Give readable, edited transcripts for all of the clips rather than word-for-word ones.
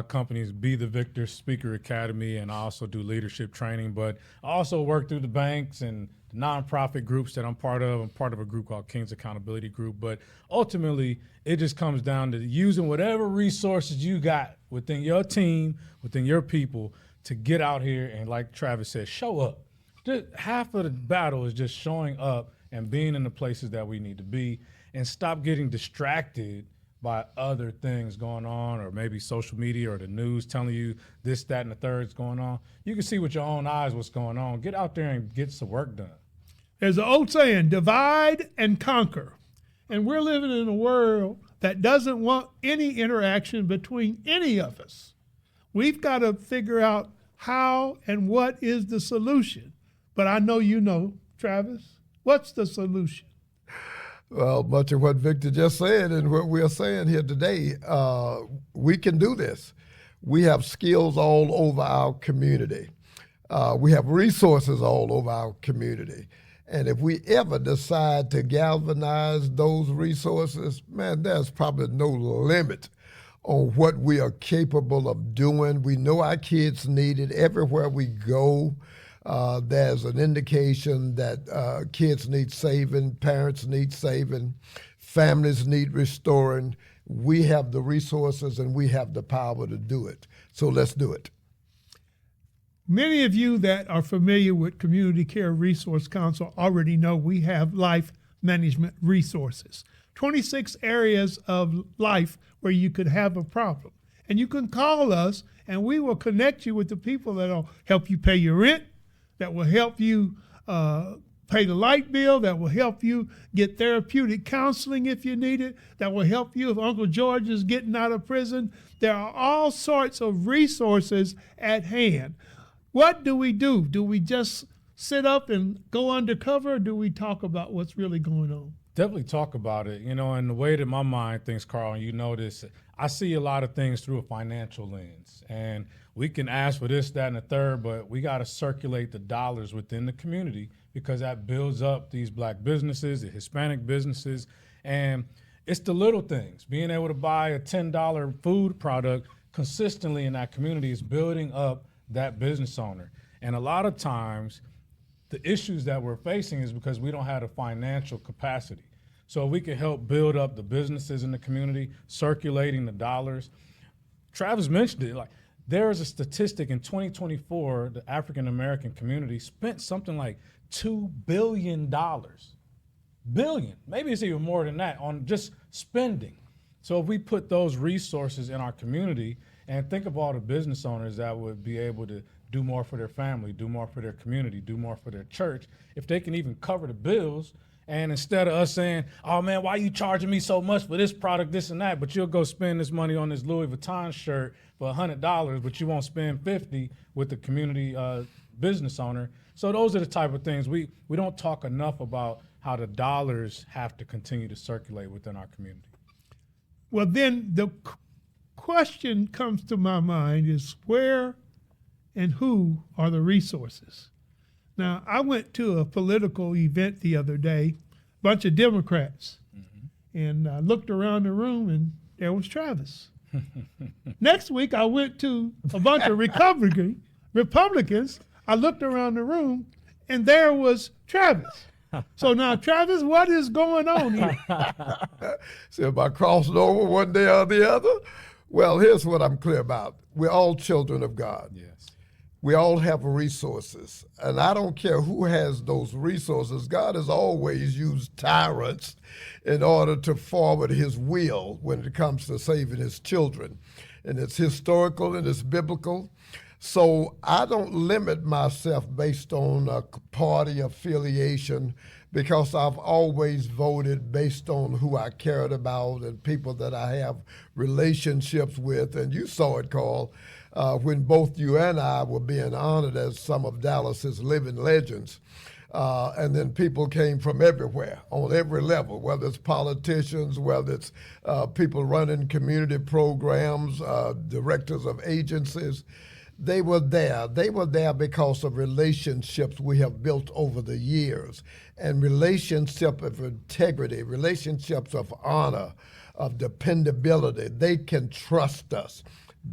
companies, Be the Victor Speaker Academy, and I also do leadership training. But I also work through the banks and the nonprofit groups that I'm part of. I'm part of a group called King's Accountability Group. But ultimately, it just comes down to using whatever resources you got within your team, within your people, to get out here and, like Travis said, show up. Just half of the battle is just showing up and being in the places that we need to be, and stop getting distracted by other things going on, or maybe social media or the news telling you this, that, and the third is going on. You can see with your own eyes what's going on. Get out there and get some work done. There's an old saying, divide and conquer. And we're living in a world that doesn't want any interaction between any of us. We've got to figure out how and what is the solution. But I know you know, Travis, what's the solution? Well, much of what Victor just said and what we're saying here today, we can do this. We have skills all over our community. We have resources all over our community. And if we ever decide to galvanize those resources, man, there's probably no limit on what we are capable of doing. We know our kids need it everywhere we go. There's an indication that kids need saving, parents need saving, families need restoring. We have the resources and we have the power to do it. So let's do it. Many of you that are familiar with Community Care Resource Council already know we have life management resources. 26 areas of life where you could have a problem. And you can call us and we will connect you with the people that will help you pay your rent, that will help you pay the light bill, that will help you get therapeutic counseling if you need it, that will help you if Uncle George is getting out of prison. There are all sorts of resources at hand. What do we do? Do we just sit up and go undercover, or do we talk about what's really going on? Definitely talk about it. You know, and the way that my mind thinks, Carl, and you know this, I see a lot of things through a financial lens. And we can ask for this, that, and the third, but we got to circulate the dollars within the community, because that builds up these Black businesses, the Hispanic businesses. And it's the little things. Being able to buy a $10 food product consistently in that community is building up that business owner. And a lot of times the issues that we're facing is because we don't have the financial capacity. So we can help build up the businesses in the community, circulating the dollars. Travis mentioned it, like there is a statistic in 2024, the African American community spent something like $2 billion. Billion, maybe it's even more than that, on just spending. So if we put those resources in our community, and think of all the business owners that would be able to do more for their family, do more for their community, do more for their church, if they can even cover the bills. And instead of us saying, oh man, why are you charging me so much for this product, this and that, but you'll go spend this money on this Louis Vuitton shirt for $100, but you won't spend $50 with the community business owner. So those are the type of things we don't talk enough about, how the dollars have to continue to circulate within our community. Well, then the question comes to my mind is where and who are the resources? Now, I went to a political event the other day, a bunch of Democrats, and I looked around the room and there was Travis. Next week, I went to a bunch of Republicans. I looked around the room and there was Travis. So now, Travis, what is going on here? So am I crossing over one day or the other? Well, here's what I'm clear about. We're all children of God. Yes. We all have resources, and I don't care who has those resources. God has always used tyrants in order to forward his will when it comes to saving his children. And it's historical and it's biblical. So I don't limit myself based on a party affiliation, because I've always voted based on who I cared about and people that I have relationships with. And you saw it, Carl, when both you and I were being honored as some of Dallas's living legends. And then people came from everywhere, on every level, whether it's politicians, whether it's people running community programs, directors of agencies. They were there. They were there because of relationships we have built over the years, and relationships of integrity, relationships of honor, of dependability. They can trust us.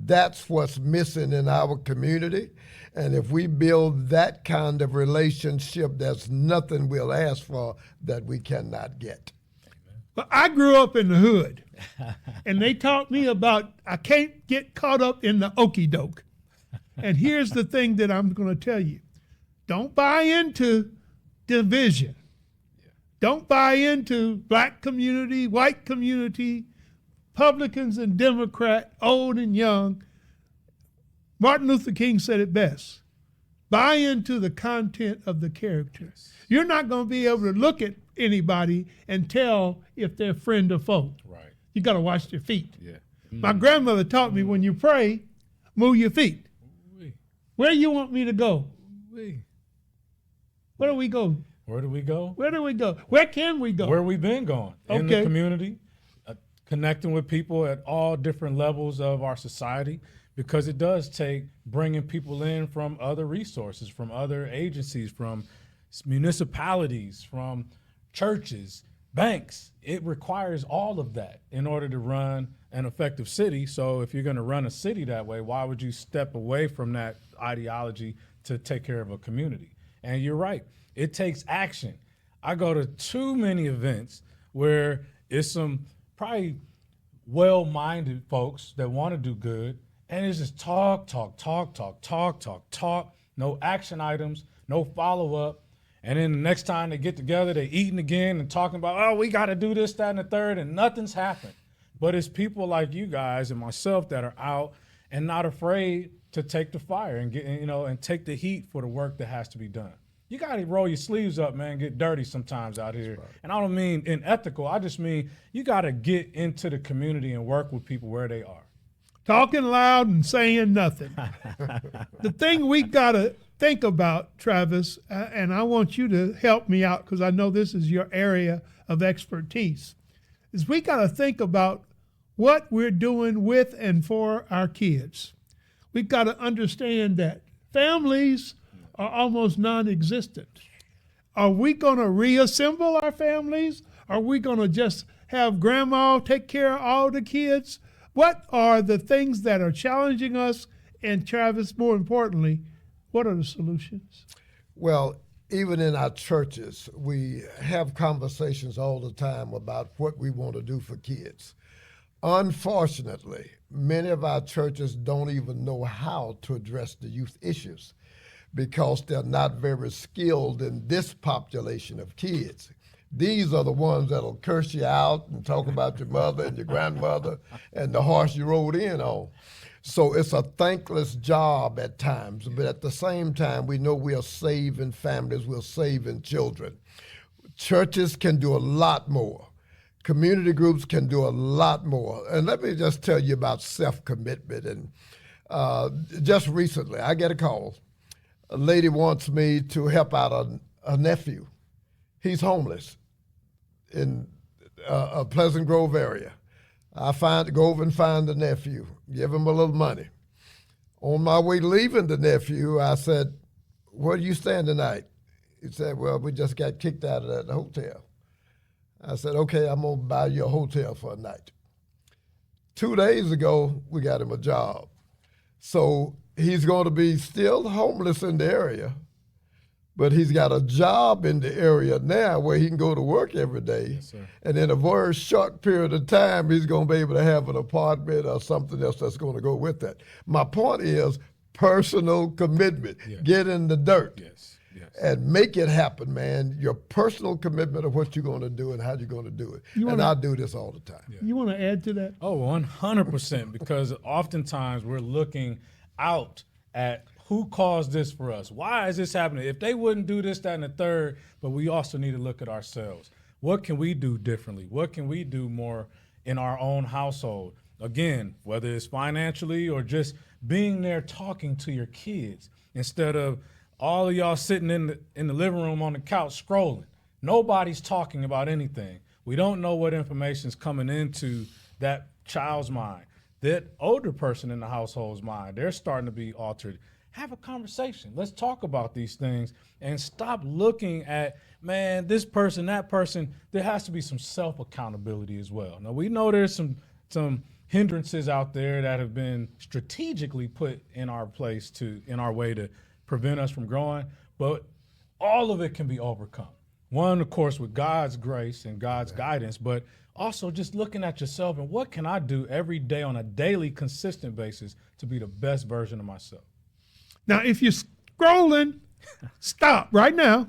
That's what's missing in our community. And if we build that kind of relationship, there's nothing we'll ask for that we cannot get. But I grew up in the hood, and they taught me about I can't get caught up in the okey doke. And here's the thing that I'm going to tell you. Don't buy into division. Don't buy into black community, white community, Republicans and Democrat, old and young. Martin Luther King said it best. Buy into the content of the character. You're not going to be able to look at anybody and tell if they're friend or foe. Right. You got to watch their feet. Yeah. My grandmother taught me when you pray, move your feet. Where you want me to go? Where do we go? Where do we go? Where do we go? Where can we go? Where we been going in the Okay. community, connecting with people at all different levels of our society, because it does take bringing people in from other resources, from other agencies, from municipalities, from churches, banks. It requires all of that in order to run an effective city. So if you're going to run a city that way, why would you step away from that ideology to take care of a community? And you're right. It takes action. I go to too many events where it's some probably well-minded folks that want to do good, and it's just talk, no action items, no follow-up. And then the next time they get together, they're eating again and talking about, oh, we got to do this, that, and the third, and nothing's happened. But it's people like you guys and myself that are out and not afraid to take the fire and get, and take the heat for the work that has to be done. You got to roll your sleeves up, man, get dirty sometimes out here. Right. And I don't mean unethical. I just mean you got to get into the community and work with people where they are. Talking loud and saying nothing. The thing we got to think about, Travis, and I want you to help me out because I know this is your area of expertise, is we got to think about what we're doing with and for our kids. We've got to understand that families are almost non-existent. Are we going to reassemble our families? Are we going to just have grandma take care of all the kids? What are the things that are challenging us? And Travis, more importantly, what are the solutions? Well, even in our churches, we have conversations all the time about what we want to do for kids. Unfortunately, many of our churches don't even know how to address the youth issues because they're not very skilled in this population of kids. These are the ones that'll curse you out and talk about your mother and your grandmother and the horse you rode in on. So it's a thankless job at times, but at the same time, we know we are saving families, we're saving children. Churches can do a lot more. Community groups can do a lot more. And let me just tell you about self-commitment. And just recently, I get a call. A lady wants me to help out a nephew. He's homeless in a Pleasant Grove area. I go over and find the nephew, give him a little money. On my way leaving the nephew, I said, where are you staying tonight? He said, well, we just got kicked out of that hotel. I said, okay, I'm going to buy you a hotel for a night. 2 days ago, we got him a job. So he's going to be still homeless in the area, but he's got a job in the area now where he can go to work every day. Yes, and in a very short period of time, he's going to be able to have an apartment or something else that's going to go with that. My point is personal commitment. Yes. Get in the dirt. Yes. And make it happen, man. Your personal commitment of what you're going to do and how you're going to do it. And I do this all the time. Yeah. You want to add to that? Oh, 100%, because oftentimes we're looking out at who caused this for us. Why is this happening? If they wouldn't do this, that, and the third, but we also need to look at ourselves. What can we do differently? What can we do more in our own household? Again, whether it's financially or just being there talking to your kids instead of all of y'all sitting in the living room on the couch scrolling. Nobody's talking about anything. We don't know what information's coming into that child's mind. That older person in the household's mind, they're starting to be altered. Have a conversation. Let's talk about these things and stop looking at, man, this person, that person. There has to be some self-accountability as well. Now, we know there's some some hindrances out there that have been strategically put in our place in our way to prevent us from growing, but all of it can be overcome. One, of course, with God's grace and God's guidance, but also just looking at yourself and what can I do every day on a daily, consistent basis to be the best version of myself. Now, if you're scrolling, stop right now.